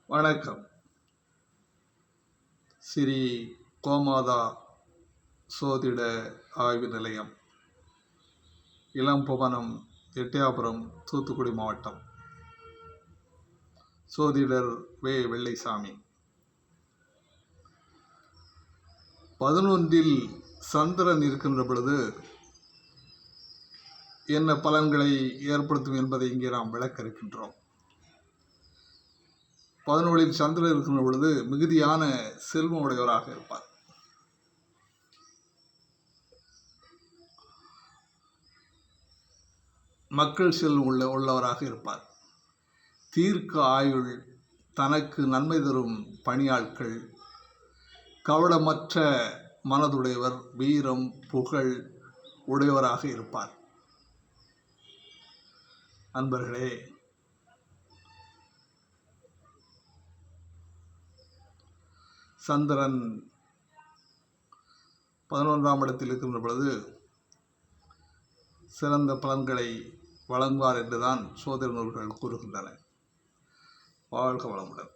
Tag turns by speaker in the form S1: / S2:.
S1: வணக்கம். ஸ்ரீ கோமாதா சோதிட ஆய்வு நிலையம், இளம்புவனம், எட்டயபுரம், தூத்துக்குடி மாவட்டம். சோதிடர் வே. வெள்ளைசாமி. 11 சந்திரன் இருக்கின்ற பொழுது என்ன பலன்களை ஏற்படுத்தும் என்பதை இங்கே நாம் விளக்க இருக்கின்றோம். 11 சந்திரன் இருக்கின்ற பொழுது மிகுதியான செல்வம் உடையவராக இருப்பார். மக்கள் செல்வம் உள்ளவராக இருப்பார். தீர்க்க ஆயுள், தனக்கு நன்மை தரும் பணியாட்கள், கவனமற்ற மனதுடையவர், வீரம், புகழ் உடையவராக இருப்பார். அன்பர்களே, சந்திரன் 11ஆம் இடத்தில் இருக்கின்ற பொழுது சிறந்த பலன்களை வழங்குவார் என்றுதான் சோதனை நூல்கள் கூறுகின்றன. வாழ்க வளமுடன்.